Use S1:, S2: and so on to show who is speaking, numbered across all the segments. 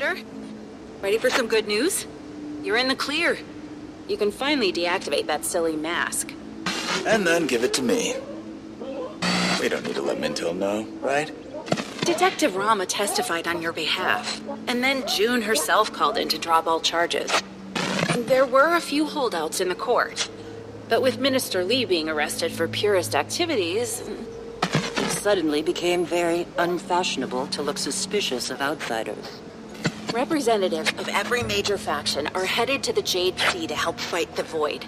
S1: Commander? Ready for some good news? You're in the clear. You can finally deactivate that silly mask.
S2: And then give it to me. We don't need to let Mintel know, right?
S1: Detective Rama testified on your behalf, and then June herself called in to drop all charges. There were a few holdouts in the court, but with Minister Lee being arrested for purist activities,
S3: it suddenly became very unfashionable to look suspicious of outsiders.
S1: Representatives of every major faction are headed to the Jade Sea to help fight the Void.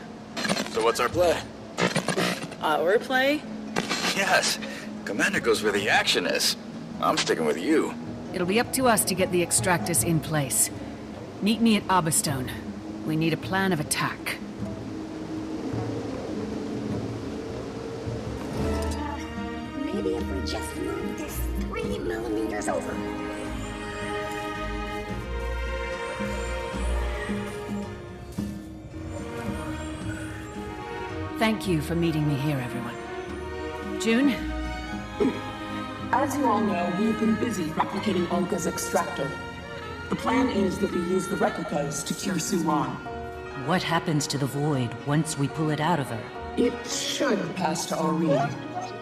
S2: So what's our play?
S1: Our play?
S2: Yes. Commander goes where the action is. I'm sticking with you.
S4: It'll be up to us to get the Extractus in place. Meet me at Arborstone. We need a plan of attack.
S5: Maybe if we just move this 3 millimeters over.
S4: Thank you for meeting me here, everyone. June?
S6: As you all know, we've been busy replicating Olga's extractor. The plan is that we use the replicas to cure Sylvari.
S3: What happens to the Void once we pull it out of her?
S6: It should pass to Aurene.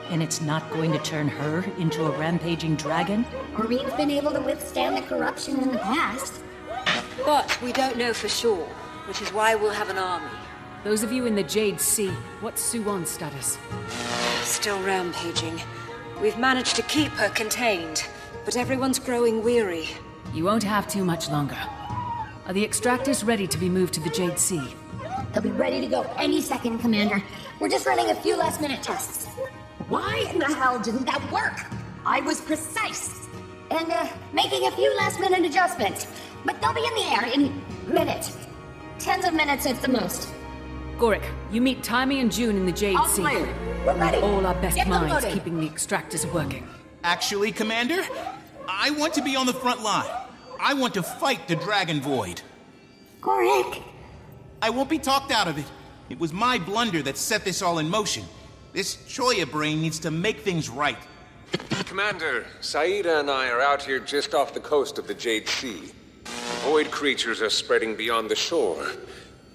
S3: And it's not going to turn her into a rampaging dragon?
S5: Aurene's been able to withstand the corruption in the past.
S7: But we don't know for sure, which is why we'll have an army.
S4: Those of you in the Jade Sea, what's Suwon's status?
S7: Still rampaging. We've managed to keep her contained, but everyone's growing weary.
S4: You won't have too much longer. Are the Extractors ready to be moved to the Jade Sea?
S5: They'll be ready to go any second, Commander. We're just running a few last-minute tests. Why in the hell didn't that work? I was precise. And, making a few last-minute adjustments. But they'll be in the air in minutes. Tens of minutes at the most.
S4: Gorik, you meet Taimi and June in the Jade Sea.
S5: We're ready.
S4: All our best
S5: Get them
S4: minds
S5: loaded.
S4: keeping the Extractors working.
S8: Actually, Commander, I want to be on the front line. I want to fight the Dragon Void.
S5: Gorik.
S8: I won't be talked out of it. It was my blunder that set this all in motion. This Choya brain needs to make things right.
S9: Commander, Saida and I are out here just off the coast of the Jade Sea. Void creatures are spreading beyond the shore.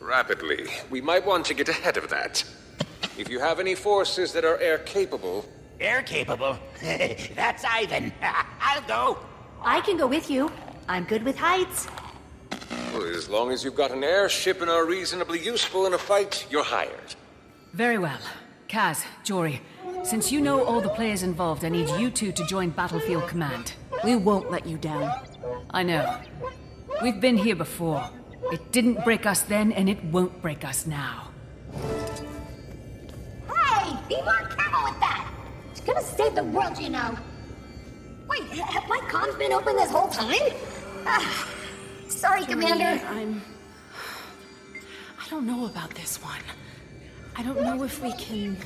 S9: Rapidly. We might want to get ahead of that. If you have any forces that are air-capable...
S10: Air-capable? That's Ivan. I'll go.
S5: I can go with you. I'm good with heights.
S9: Well, as long as you've got an airship and are reasonably useful in a fight, you're hired.
S4: Very well. Kaz, Jory, since you know all the players involved, I need you two to join Battlefield Command.
S3: We won't let you down.
S4: I know. We've been here before. It didn't break us then, and it won't break us now.
S5: Hey, be more careful with that. It's gonna save the world, you know. Wait, have my comms been open this whole time? Sorry, Commander.
S1: I don't know about this one. I don't know if we can...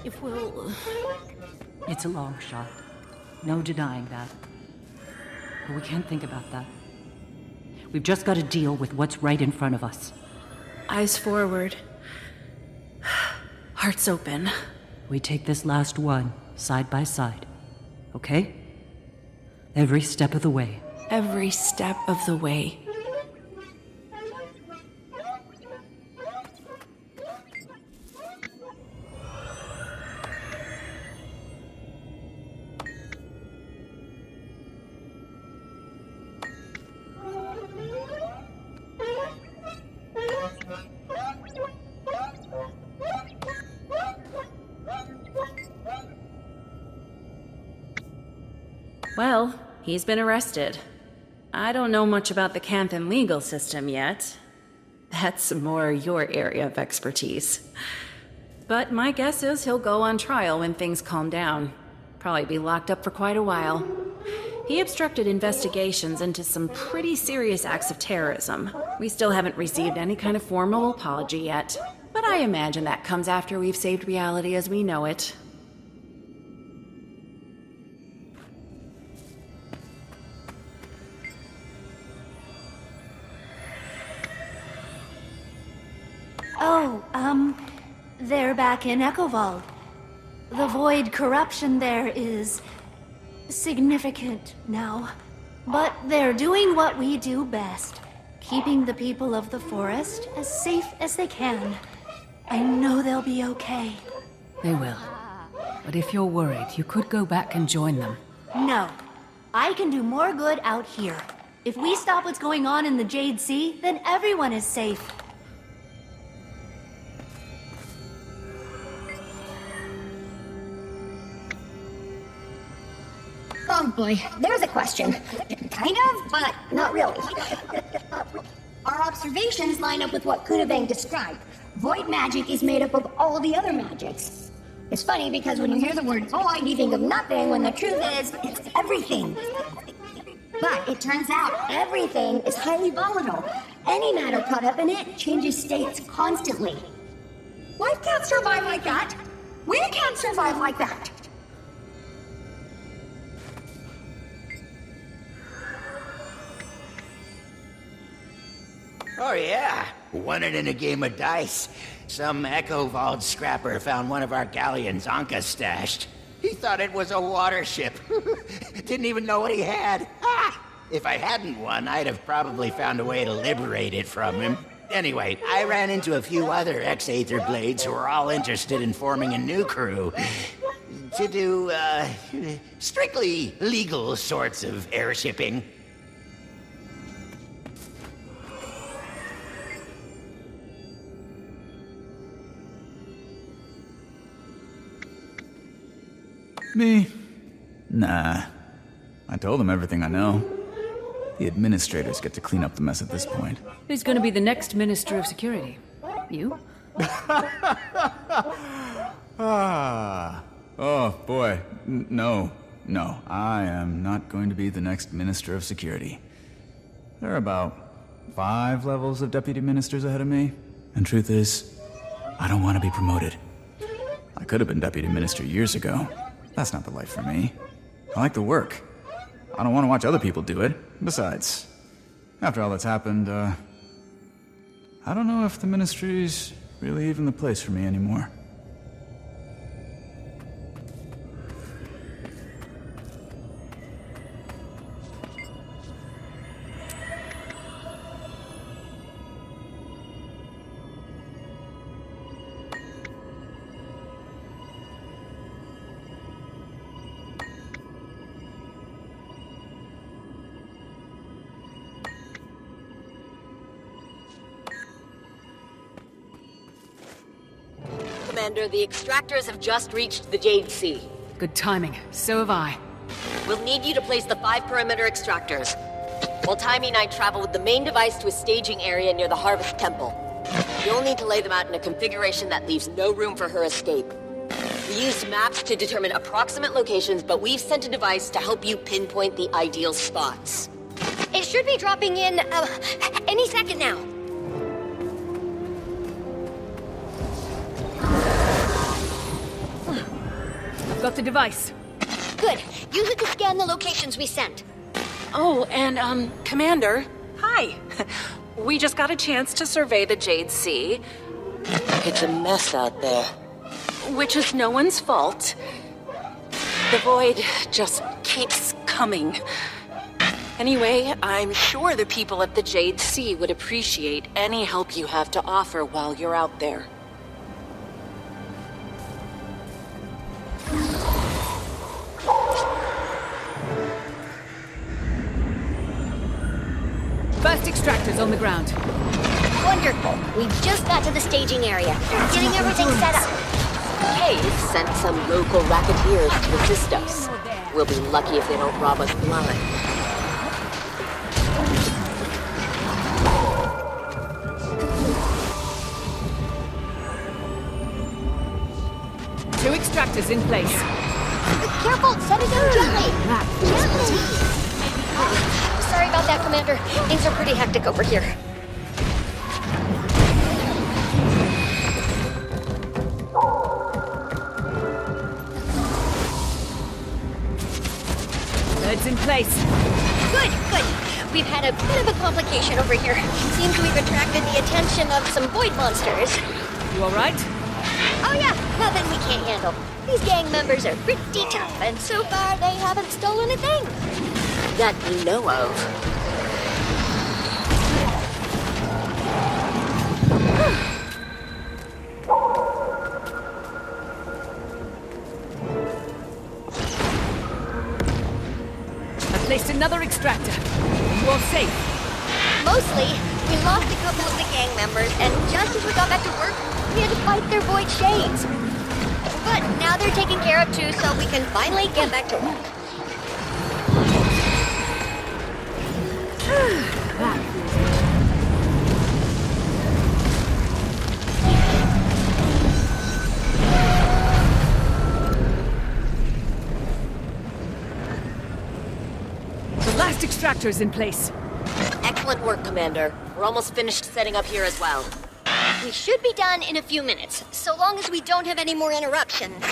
S1: if we'll...
S3: It's a long shot. No denying that. But we can't think about that. We've just got to deal with what's right in front of us.
S1: Eyes forward. Hearts open.
S3: We take this last one, side by side. Okay? Every step of the way.
S1: Every step of the way. Well, he's been arrested. I don't know much about the Canthan legal system yet. That's more your area of expertise. But my guess is he'll go on trial when things calm down. Probably be locked up for quite a while. He obstructed investigations into some pretty serious acts of terrorism. We still haven't received any kind of formal apology yet. But I imagine that comes after we've saved reality as we know it.
S5: Oh, they're back in Echoval. The Void corruption there is significant now.
S11: But they're doing what we do best. Keeping the people of the forest as safe as they can. I know they'll be okay.
S4: They will. But if you're worried, you could go back and join them.
S11: No. I can do more good out here. If we stop what's going on in the Jade Sea, then everyone is safe.
S5: Oh boy, there's a question. Kind of, but not really. Our observations line up with what Kudavang described. Void magic is made up of all the other magics. It's funny because when you hear the word void, you think of nothing, when the truth is, it's everything. But it turns out everything is highly volatile. Any matter caught up in it changes states constantly. Life can't survive like that. We can't survive like that.
S10: Oh yeah, won it in a game of dice. Some Echo Vault scrapper found one of our galleons Anka stashed. He thought it was a water ship. Didn't even know what he had. Ah! If I hadn't won, I'd have probably found a way to liberate it from him. Anyway, I ran into a few other ex-Aether Blades who were all interested in forming a new crew. To do, strictly legal sorts of airshipping.
S2: Me? Nah. I told them everything I know. The administrators get to clean up the mess at this point.
S4: Who's going to be the next Minister of Security? You?
S2: Oh, boy. No. No, I am not going to be the next Minister of Security. There are about 5 levels of deputy ministers ahead of me. And truth is, I don't want to be promoted. I could have been deputy minister years ago. That's not the life for me. I like the work. I don't want to watch other people do it. Besides, after all that's happened, I don't know if the ministry's really even the place for me anymore.
S12: Commander, the extractors have just reached the Jade Sea.
S4: Good timing. So have I.
S12: We'll need you to place the 5 perimeter extractors, while Taimi and I travel with the main device to a staging area near the Harvest Temple. You'll need to lay them out in a configuration that leaves no room for her escape. We used maps to determine approximate locations, but we've sent a device to help you pinpoint the ideal spots.
S5: It should be dropping in, any second now.
S4: Got the device.
S5: Good. Use it to scan the locations we sent.
S1: Oh, and, Commander. Hi. We just got a chance to survey the Jade Sea.
S12: It's a mess out there.
S1: Which is no one's fault. The void just keeps coming. Anyway, I'm sure the people at the Jade Sea would appreciate any help you have to offer while you're out there.
S4: First extractors on the ground.
S5: Wonderful. We just got to the staging area. Getting everything set up.
S12: Cave sent some local racketeers to assist us. We'll be lucky if they don't rob us blind.
S4: Two extractors in place.
S5: Careful, set it down gently. Gently. Sorry about that, Commander. Things are pretty hectic over here.
S4: Birds in place.
S5: Good, good. We've had a bit of a complication over here. Seems we've attracted the attention of some void monsters.
S4: You all right?
S5: Oh yeah, nothing we can't handle. These gang members are pretty tough, and so far they haven't stolen a thing.
S12: That we know of.
S4: Placed another extractor. You all safe?
S5: Mostly. We lost a couple of the gang members, and just as we got back to work, we had to fight their void shades. But now they're taken care of too, so we can finally get back to work.
S4: Last extractor's in place.
S12: Excellent work, Commander. We're almost finished setting up here as well.
S5: We should be done in a few minutes, so long as we don't have any more interruptions.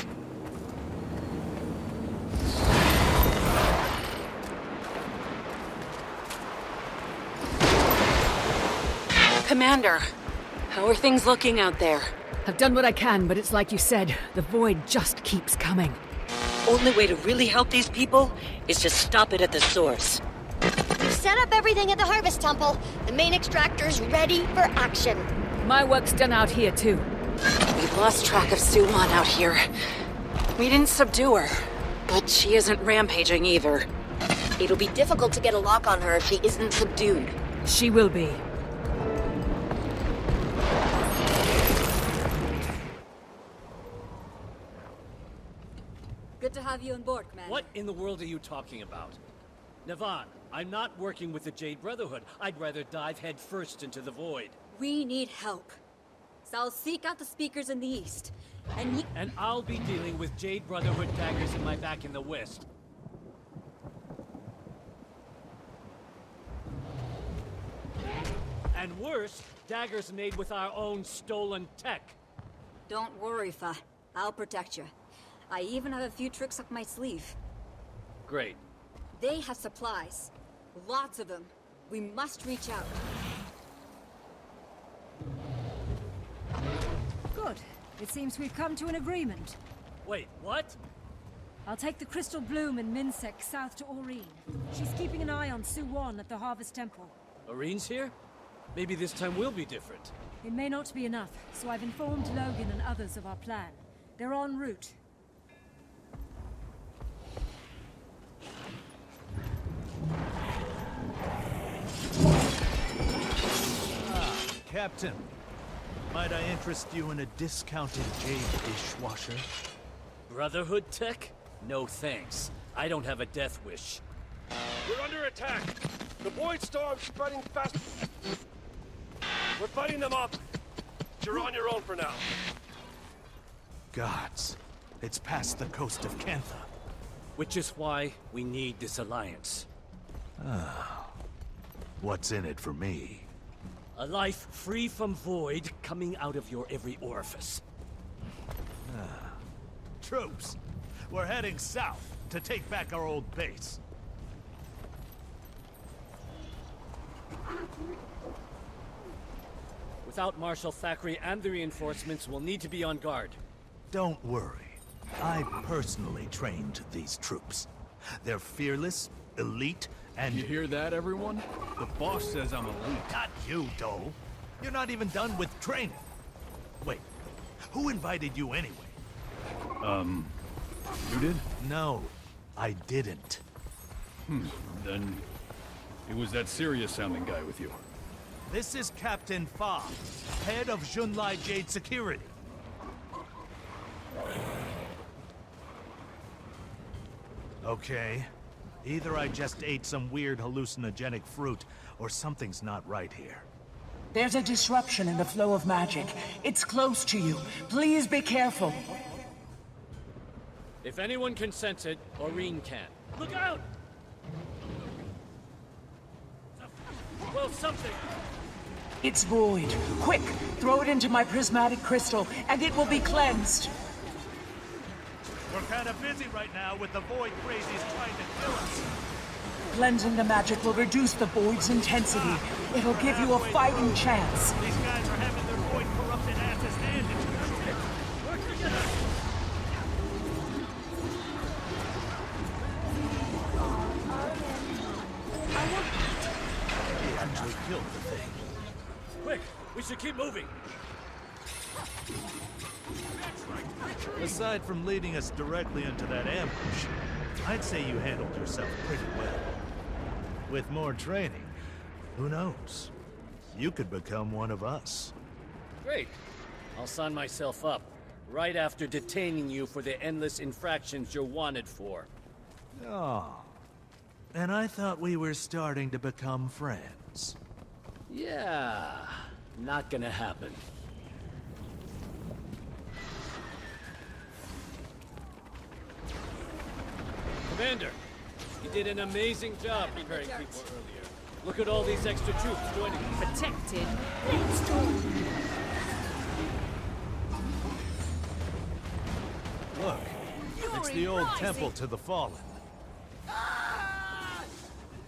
S1: Commander, how are things looking out there?
S4: I've done what I can, but it's like you said, the void just keeps coming.
S13: Only way to really help these people is to stop it at the source.
S5: We've set up everything at the Harvest Temple. The main extractor's ready for action.
S4: My work's done out here, too.
S1: We've lost track of Suwan out here. We didn't subdue her, but she isn't rampaging either.
S12: It'll be difficult to get a lock on her if she isn't subdued.
S4: She will be.
S14: Good to have you on board, Commander.
S15: What in the world are you talking about? Navan, I'm not working with the Jade Brotherhood. I'd rather dive headfirst into the void.
S14: We need help. So I'll seek out the speakers in the east.
S15: And I'll be dealing with Jade Brotherhood daggers in my back in the west. And worse, daggers made with our own stolen tech.
S14: Don't worry, Fa. I'll protect you. I even have a few tricks up my sleeve.
S15: Great.
S14: They have supplies. Lots of them. We must reach out.
S16: Good. It seems we've come to an agreement.
S15: Wait, what?
S16: I'll take the Crystal Bloom and Minsek south to Aureen. She's keeping an eye on Suwan at the Harvest Temple.
S15: Aureen's here? Maybe this time will be different.
S16: It may not be enough, so I've informed Logan and others of our plan. They're en route.
S17: Captain, might I interest you in a discounted jade dishwasher?
S15: Brotherhood tech? No thanks. I don't have a death wish.
S18: We're under attack. The void storm's spreading fast. We're fighting them off. You're on your own for now.
S17: Gods, it's past the coast of Kantha.
S15: Which is why we need this alliance.
S17: Ah, what's in it for me?
S15: A life free from void coming out of your every orifice.
S17: Troops, we're heading south to take back our old base.
S15: Without Marshal Thackeray and the reinforcements, we'll need to be on guard.
S17: Don't worry. I personally trained these troops. They're fearless, elite, and...
S19: You hear that, everyone? The boss says I'm elite.
S17: Not you, Dole. You're not even done with training. Wait, who invited you anyway?
S19: You did?
S17: No, I didn't.
S19: Then it was that serious-sounding guy with you.
S17: This is Captain Fa, head of Junlai Jade Security. Okay. Either I just ate some weird hallucinogenic fruit, or something's not right here.
S20: There's a disruption in the flow of magic. It's close to you. Please be careful.
S15: If anyone can sense it, Aureen can. Look out! Well, something!
S20: It's void. Quick, throw it into my prismatic crystal, and it will be cleansed.
S17: We're kind of busy right now with the void crazies trying to kill us.
S20: Cleansing the magic will reduce the void's intensity. It'll give you a fighting chance.
S17: These guys are having their void corrupted asses handed to them.
S15: Work together!
S17: killed the thing.
S15: Quick! We should keep moving!
S17: Aside from leading us directly into that ambush, I'd say you handled yourself pretty well. With more training, who knows? You could become one of us.
S15: Great. I'll sign myself up, right after detaining you for the endless infractions you're wanted for.
S17: Oh. And I thought we were starting to become friends.
S15: Yeah, not gonna happen. Commander, you did an amazing job preparing people earlier. Look at all these extra troops joining us.
S4: Protected.
S17: Look, it's the old temple to the fallen.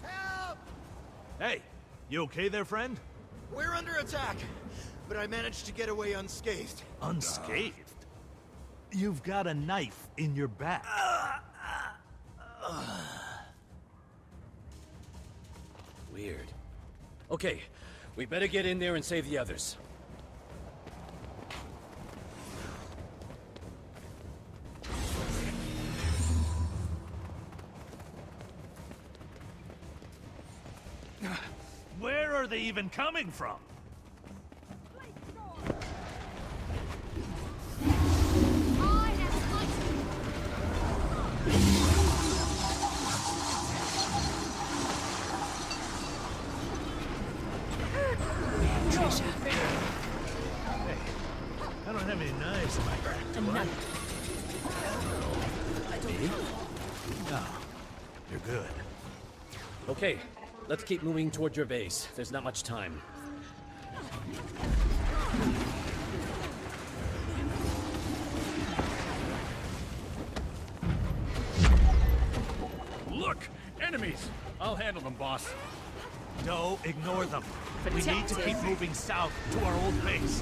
S21: Help!
S17: Hey, you okay there, friend?
S21: We're under attack, but I managed to get away unscathed.
S17: Unscathed? You've got a knife in your back.
S15: Weird. Okay, we better get in there and save the others.
S17: Where are they even coming from? I don't have any knives in my back, do I? Me? No. You're good.
S15: Okay, let's keep moving toward your base. There's not much time.
S19: Look! Enemies! I'll handle them, boss.
S17: No, ignore them. We need to keep moving south to our old base.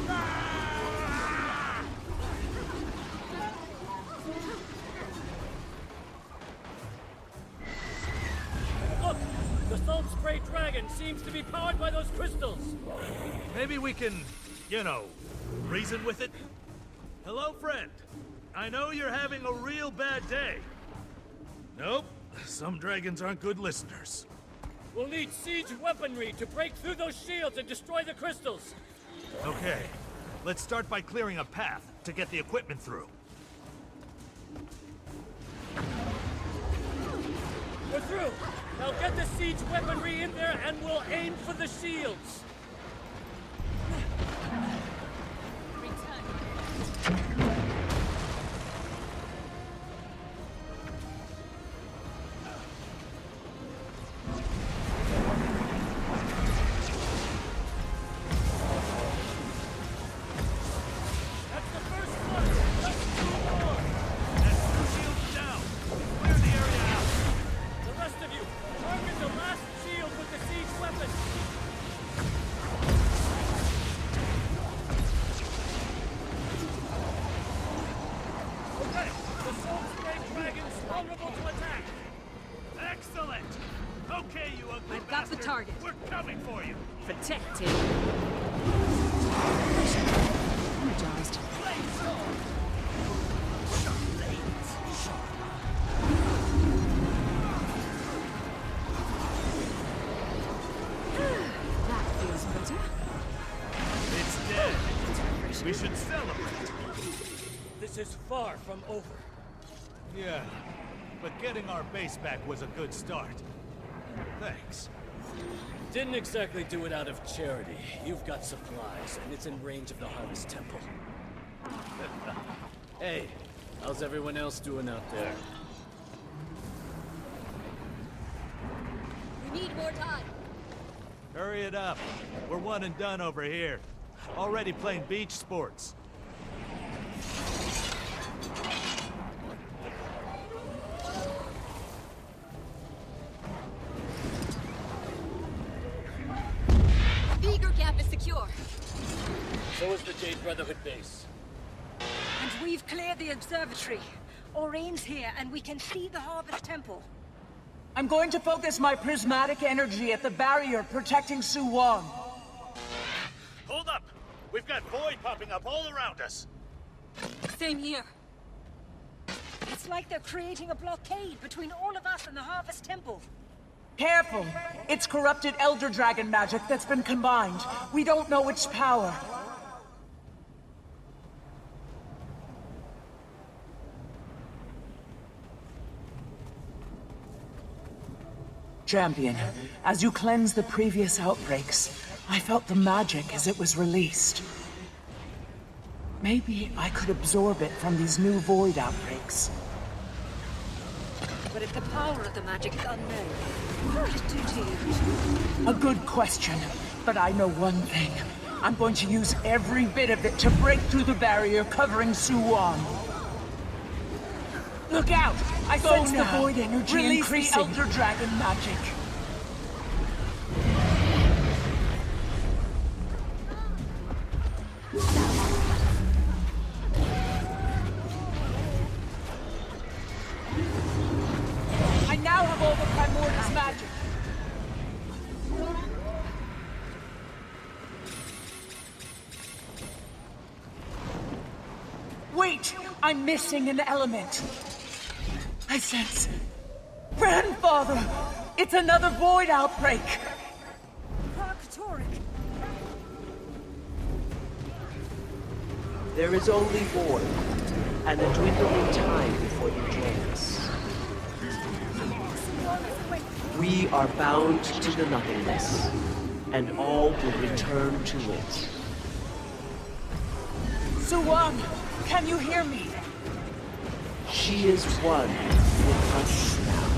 S15: Look! The Salt Spray Dragon seems to be powered by those crystals!
S17: Maybe we can, you know, reason with it? Hello, friend. I know you're having a real bad day. Nope. Some dragons aren't good listeners.
S15: We'll need siege weaponry to break through those shields and destroy the crystals!
S17: Okay. Let's start by clearing a path to get the equipment through.
S15: We're through! Now get the siege weaponry in there and we'll aim for the shields!
S17: Excellent! Okay, you ugly
S4: I've got the
S17: bastard.
S4: target.
S17: We're coming for you!
S4: Protected. Energized. That feels better.
S17: It's dead. We should celebrate.
S15: This is far from over.
S17: Yeah, but getting our base back was a good start. Thanks.
S15: Didn't exactly do it out of charity. You've got supplies, and it's in range of the Harvest Temple. Hey, how's everyone else doing out there?
S12: We need more time.
S17: Hurry it up. We're one and done over here. Already playing beach sports.
S12: Beaker camp is secure.
S15: So is the Jade Brotherhood base.
S16: And we've cleared the observatory. Aurine's here, and we can see the Harvest Temple.
S20: I'm going to focus my prismatic energy at the barrier protecting Suwon.
S17: Hold up! We've got void popping up all around us.
S16: Same here. It's like they're creating a blockade between all of us and the Harvest Temple.
S20: Careful! It's corrupted Elder Dragon magic that's been combined. We don't know its power. Champion, as you cleanse the previous outbreaks, I felt the magic as it was released. Maybe I could absorb it from these new void outbreaks.
S16: But if the power of the magic is unknown, what would it do to you?
S20: A good question, but I know one thing. I'm going to use every bit of it to break through the barrier covering Suwon. Look out! I sense the void energy Release increasing. The Elder Dragon magic. I now have all the Primordial's magic. Wait! I'm missing an element. I sense... Grandfather! It's another void outbreak!
S6: There is only void, and a dwindling time before you join us. We are bound to the nothingness, and all will return to it.
S20: Suwon, can you hear me?
S6: She is one with us now.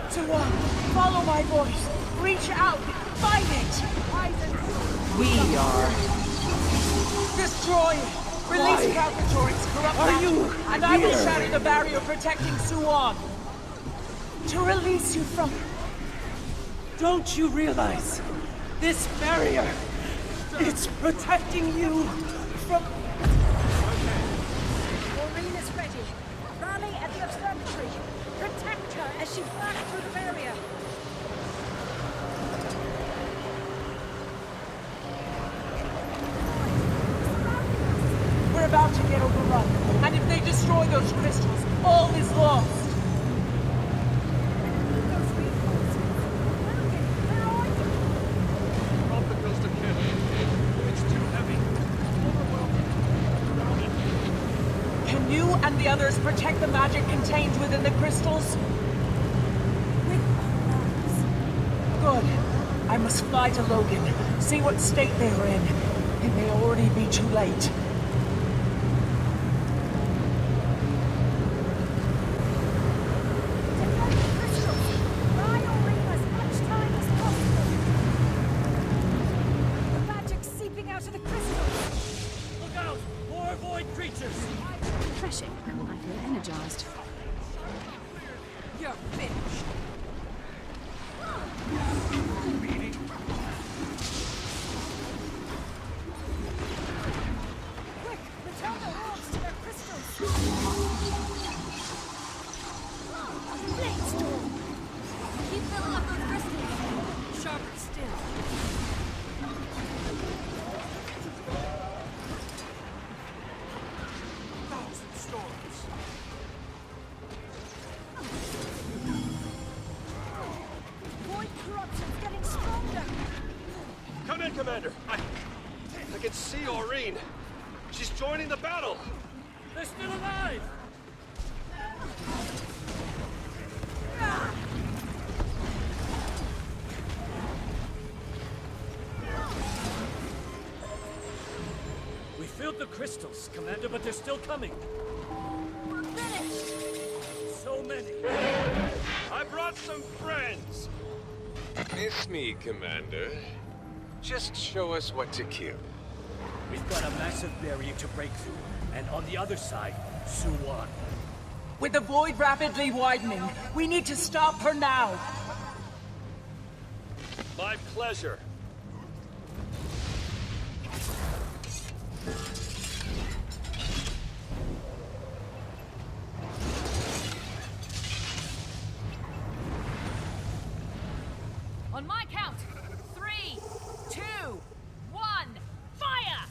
S20: Suwon, follow my voice. Reach out. Fight it.
S6: We are...
S20: Destroy it. Release Calvatoric's corrupt magic, and I will shatter the barrier protecting Suwon. To release you from...
S6: Don't you realize? This barrier, it's protecting you from...
S16: Maureen is ready. Rally at the observatory. Protect her as she blasts through the barrier.
S20: We're about to get overrun, and if they destroy those crystals, all is lost. Can you and the others protect the magic contained within the crystals? Good. I must fly to Logan, see what state they are in. It may already be too late.
S18: Commander, I can see Aureen. She's joining the battle.
S15: They're still alive! We filled the crystals, Commander, but they're still coming.
S16: We're finished!
S15: So many.
S18: I brought some friends.
S9: Miss me, Commander. Just show us what to kill.
S15: We've got a massive barrier to break through, and on the other side, Suwon.
S20: With the void rapidly widening, we need to stop her now.
S18: My pleasure.
S4: On my count. 3, 2, 1, fire!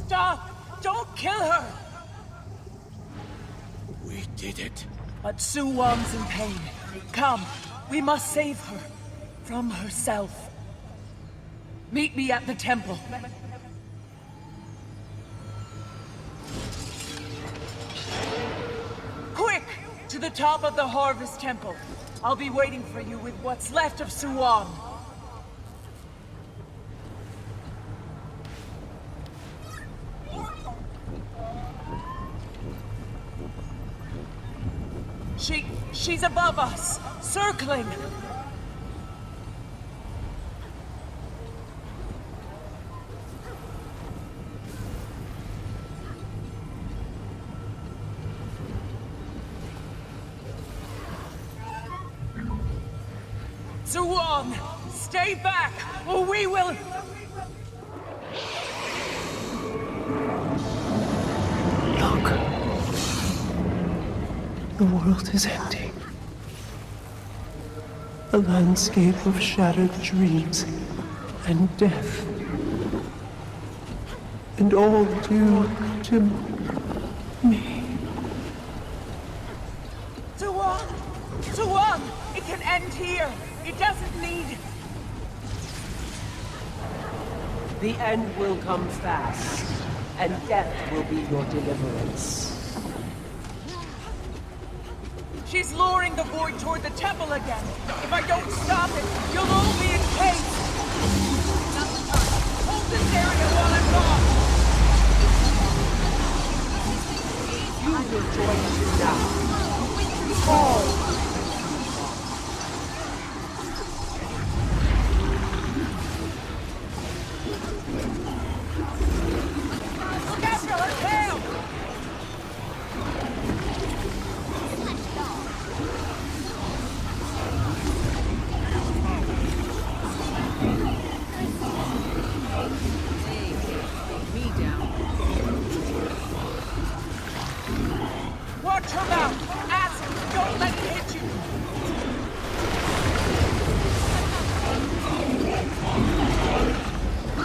S20: Stop! Don't kill her!
S21: We did it.
S20: But Suwon's in pain. Come, we must save her. From herself. Meet me at the temple. Quick! To the top of the Harvest Temple. I'll be waiting for you with what's left of Suwon. She's above us, circling. Suwon, stay back, or we will...
S6: Look. The world is empty. A landscape of shattered dreams and death. And all due to me.
S20: Suwon! Suwon! It can end here! It doesn't need...
S6: The end will come fast, and death will be your deliverance.
S20: She's luring the void toward the temple again. If I don't stop it, you'll all be encased. Hold this area while I'm gone.
S6: You will join us now. All.
S20: Look after her tail! Watch her mouth! Acid! Don't let it hit you!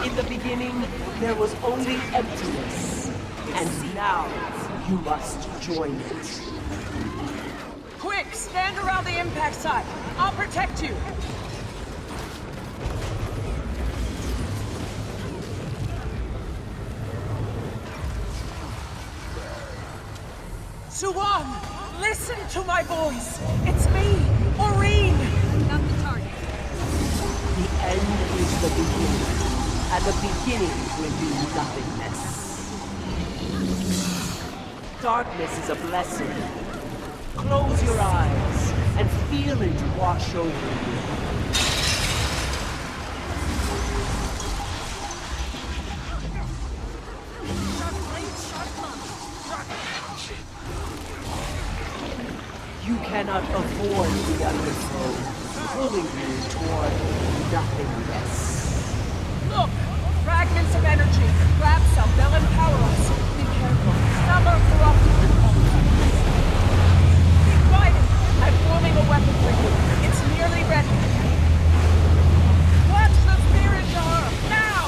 S6: In the beginning, there was only emptiness. And now, you must join it.
S20: Quick! Stand around the impact site! I'll protect you! Suwon! Listen to my voice! It's me, Maureen!
S16: Got the target.
S6: The end is the beginning, and the beginning will be nothingness. Darkness is a blessing. Close your eyes and feel it wash over you. You cannot avoid the undertow, pulling you toward nothingness.
S20: Look! Fragments of energy! Grab some, they'll empower us. Be careful. Some are corrupted. Keep fighting! I'm forming a weapon for you. It's nearly ready. Watch the spirit jar! Now!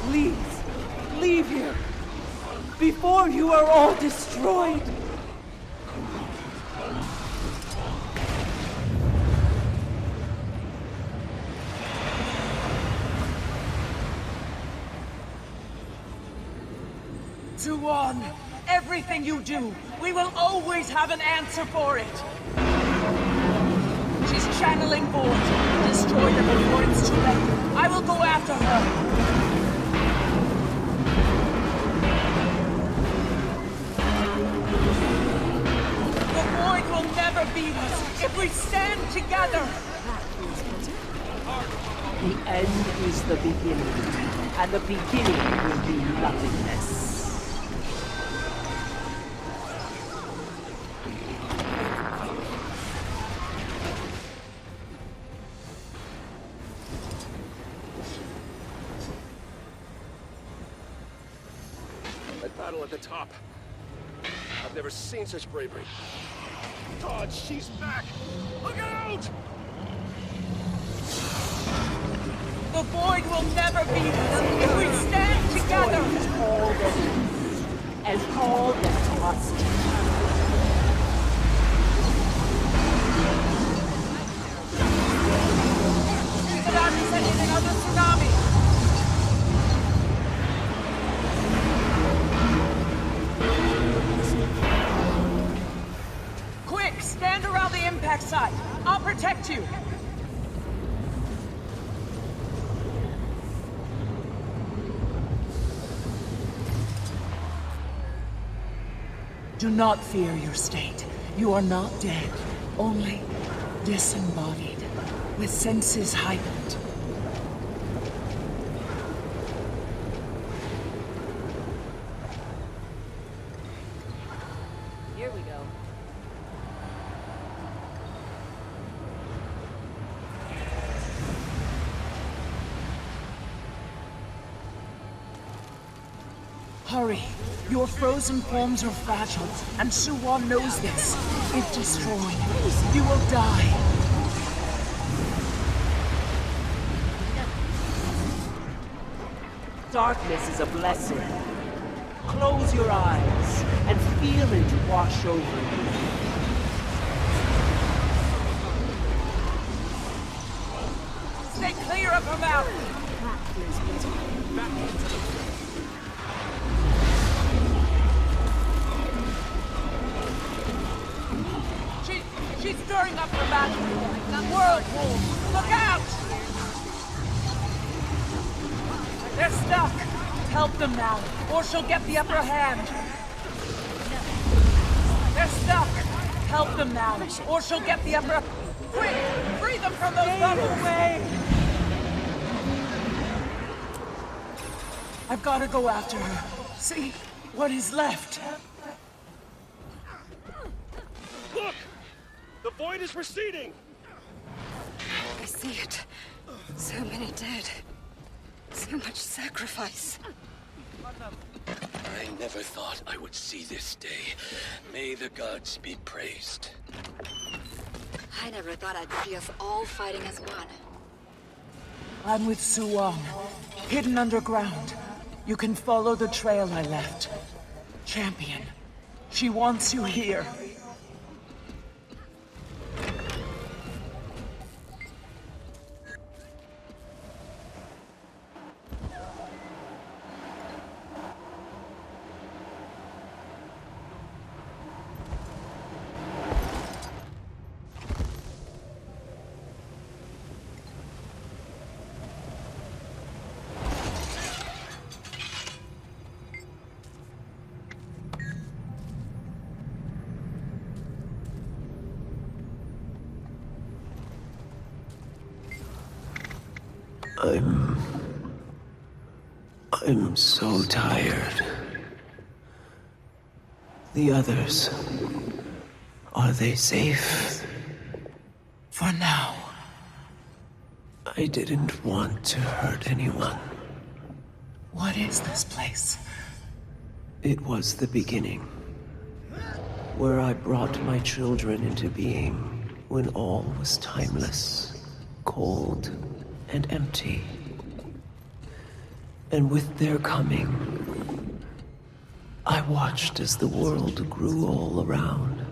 S6: Please, leave here, before you are all destroyed.
S20: Suwon, everything you do, we will always have an answer for it. She's channeling void. Destroy them before it's too late. I will go after her. Never beat us if we stand together!
S6: The end is the beginning, and the beginning will be nothingness.
S18: at the top. I've never seen such bravery. God, she's back! Look out!
S20: The Void will never beat us if we stand together!
S3: As cold as rust.
S20: She's about to send in another tsunami! Quick, stand around the impact site. I'll protect you. Do not fear your state. You are not dead, only disembodied, with senses heightened.
S12: Here we go.
S20: Hurry! Your frozen forms are fragile, and Suwon knows this. If destroyed, you will die. Darkness is a blessing. Close your eyes and feel it wash over you. Stay clear of her mouth! She's stirring up her battle. Whirlpool! Look out! They're stuck. Help them now, or she'll get the upper hand. They're stuck. Help them now, or she'll get the upper... Quick! Free them from those bubbles! Away. I've got to go after her. See what is left.
S18: Look! The Void is receding!
S14: I see it. So many dead. So much sacrifice.
S7: I never thought I would see this day. May the gods be praised.
S14: I never thought I'd see us all fighting as one.
S20: I'm with Suwon, hidden underground. You can follow the trail I left. Champion, she wants you here.
S6: I'm so tired. The others, are they safe?
S20: For now.
S6: I didn't want to hurt anyone.
S20: What is this place?
S6: It was the beginning, where I brought my children into being when all was timeless, cold, and empty. And with their coming, I watched as the world grew all around,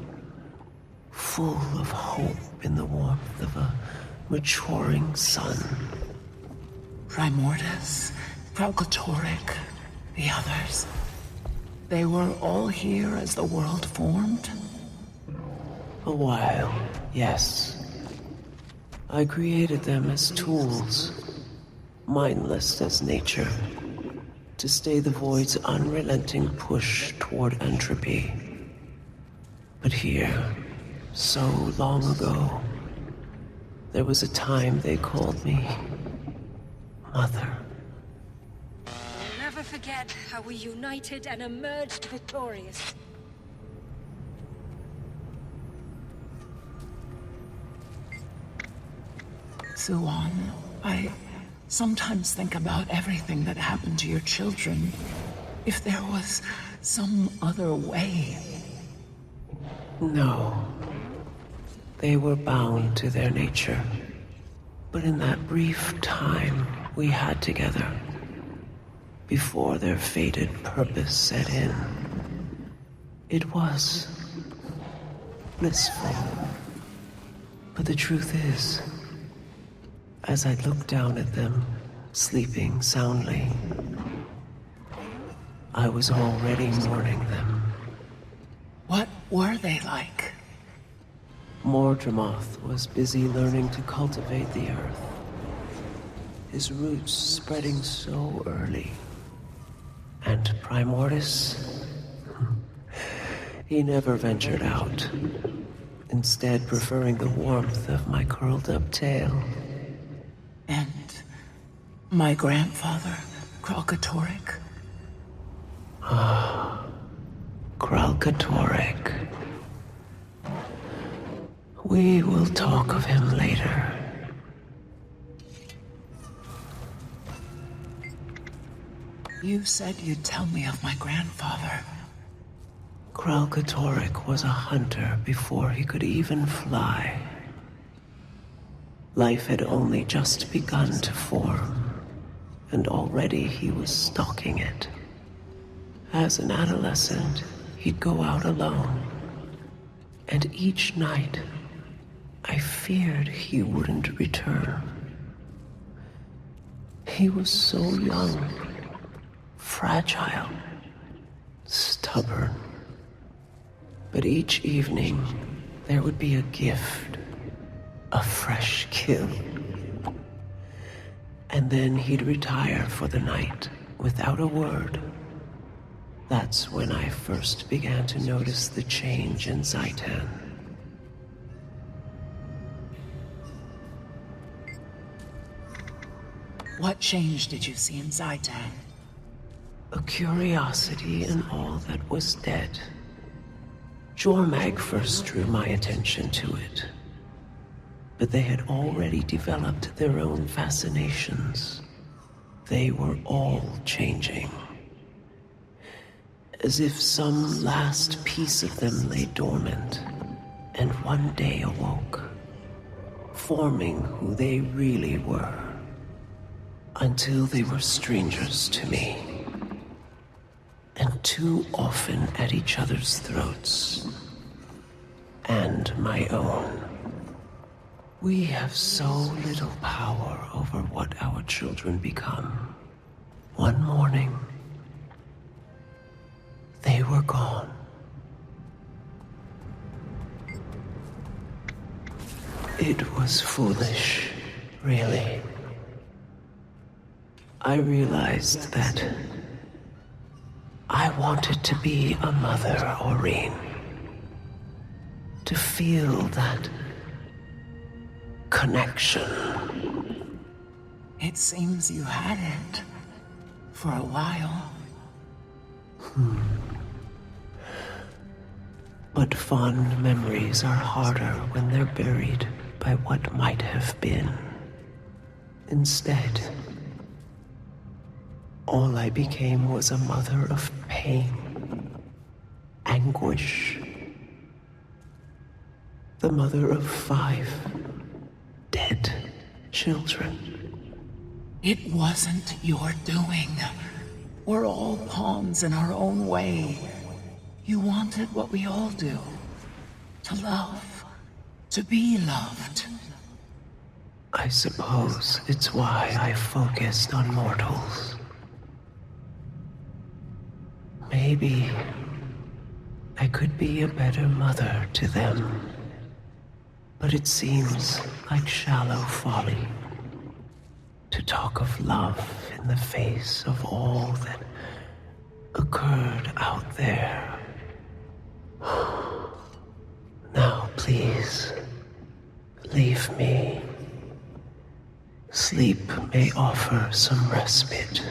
S6: full of hope in the warmth of a maturing sun.
S20: Primordus, Proclatoric, the others. They were all here as the world formed?
S6: A while, yes. I created them as tools, mindless as nature, to stay the Void's unrelenting push toward entropy. But here, so long ago, there was a time they called me Mother.
S16: I'll never forget how we united and emerged victorious.
S20: Suwon, I sometimes think about everything that happened to your children. If there was some other way?
S6: No. They were bound to their nature. But in that brief time we had together, before their fated purpose set in, it was blissful. But the truth is, as I looked down at them, sleeping soundly, I was already mourning them.
S20: What were they like?
S6: Mordramoth was busy learning to cultivate the earth, his roots spreading so early. And Primordus? He never ventured out, instead preferring the warmth of my curled-up tail.
S20: And my grandfather, Kralkatorrik?
S6: Ah, Kralkatorrik. We will talk of him later.
S20: You said you'd tell me of my grandfather.
S6: Kralkatorrik was a hunter before he could even fly. Life had only just begun to form, and already he was stalking it. As an adolescent, he'd go out alone, and each night, I feared he wouldn't return. He was so young, fragile, stubborn. But each evening, there would be a gift, a fresh kill. And then he'd retire for the night, without a word. That's when I first began to notice the change in Zaitan.
S20: What change did you see in Zaitan?
S6: A curiosity in all that was dead. Jormag first drew my attention to it. But they had already developed their own fascinations. They were all changing. As if some last piece of them lay dormant, and one day awoke, forming who they really were, until they were strangers to me. And too often at each other's throats. And my own. We have so little power over what our children become. One morning, they were gone. It was foolish, really. I realized that I wanted to be a mother, Aureen. To feel that connection.
S20: It seems you had it. For a while.
S6: But fond memories are harder when they're buried by what might have been. Instead, all I became was a mother of pain, anguish. The mother of 5 dead children.
S20: It wasn't your doing. We're all pawns in our own way. You wanted what we all do. To love. To be loved.
S6: I suppose it's why I focused on mortals. Maybe I could be a better mother to them. But it seems like shallow folly to talk of love in the face of all that occurred out there. Now, please, leave me. Sleep may offer some respite.